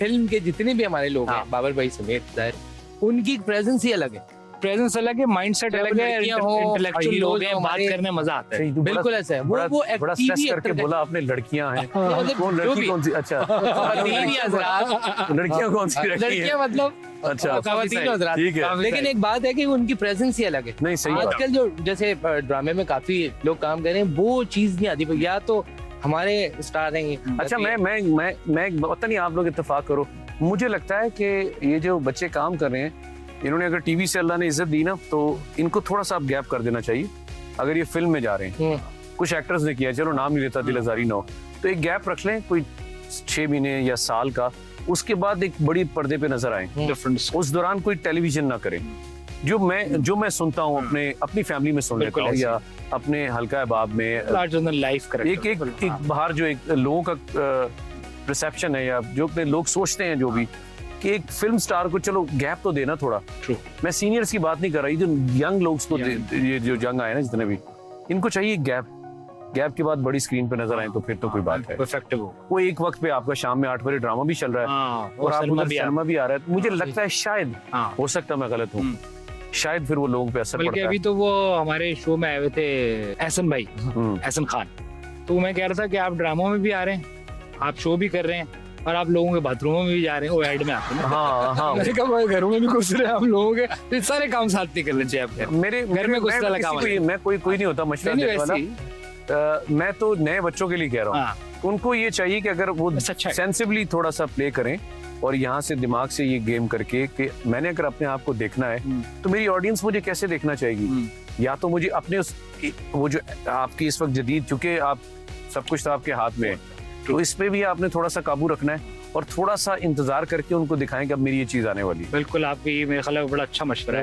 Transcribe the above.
Film के जितने भी हमारे लोग हैं, बाबर भाई समेत, उनकी प्रेजेंस ही अलग है। प्रेजेंस अलग है, माइंडसेट अलग है, इंटेलेक्चुअल लोग हैं, बात करने में मजा आता है। बिल्कुल ऐसा है। वो बड़ा स्ट्रेस करके बोला आपने लड़कियां हैं। कौन लड़की कौन सी? अच्छा, लड़कियां कौन सी? लड़कियां मतलब अच्छा, खवातीन हज़रात। ठीक है। लेकिन एक बात है कि उनकी प्रेजेंस ही अलग है। नहीं, सही बात। आजकल जो जैसे ड्रामे में काफी लोग काम कर रहे हैं, वो चीज नहीं आती। या तो हमारे स्टार हैं। अच्छा, मैं पता नहीं आप लोग इत्तेफाक करो, मुझे लगता है कि ये जो बच्चे काम कर रहे हैं, इन्होंने अगर टीवी से अल्लाह ने इज्जत दी ना, तो इनको थोड़ा सा आप गैप कर देना चाहिए। अगर ये फिल्म में जा रहे हैं, कुछ एक्टर्स ने किया, चलो नाम नहीं लेता, दिल आज़ारी ना हो, तो एक गैप रख लें, कोई 6 महीने या साल का, उसके बाद एक बड़ी पर्दे पे नजर आए। उस दौरान कोई टेलीविजन ना करें। जो मैं सुनता हूँ अपनी फैमिली में सुन लेता हूँ, या अपने हल्का अहबाब में लाइफ एक बाहर जो एक लोगों का परसेप्शन है, या जो अपने लोग सोचते हैं, जो भी कि एक फिल्म स्टार को चलो गैप तो देना थोड़ा। True. मैं सीनियर्स की बात नहीं कर रही, जो यंग लोग को ये जो यंग आए ना, जितने भी, इनको चाहिए गैप के बाद बड़ी स्क्रीन पे नजर आए, तो फिर तो कोई बात है। परफेक्ट वो एक वक्त पे आपका शाम में 8 बजे ड्रामा भी चल रहा है, और आप उधर सिनेमा भी आ रहा है। मुझे लगता है शायद, हो सकता है मैं गलत हूँ, शायद फिर वो लोगों पे असर पड़ता है। अभी तो वो हमारे शो में आए हुए थे एहसन भाई, एहसन खान, तो मैं कह रहा था कि आप ड्रामों में भी आ रहे हैं, आप शो भी कर रहे हैं, और आप लोगों के बाथरूमों में भी जा रहे हैं, वो ऐड में आते हैं। हाँ, मैंने कहा घरों में भी घुस रहे हैं हम लोगों के, तो सारे काम साथ नहीं कर लेते आप। मेरे घर में घुसने लगा, मैं कोई नहीं होता मशवरा देने वाला। मैं तो नए बच्चों के लिए कह रहा हूँ, उनको ये चाहिए कि अगर वो सेंसिबली थोड़ा सा प्ले करें, और यहाँ से दिमाग से ये गेम करके कि मैंने अगर अपने आप को देखना है, तो मेरी ऑडियंस मुझे कैसे देखना चाहेगी। या तो मुझे अपने वो जो आपकी इस वक्त जदीद, चूंकि आप सब कुछ तो आपके हाथ में है, तो इस पे भी आपने थोड़ा सा काबू रखना है, और थोड़ा सा इंतजार करके उनको दिखाएं कि अब मेरी ये चीज आने वाली है। बिल्कुल, आपकी मेरे ख्याल में बड़ा अच्छा मशवरा है।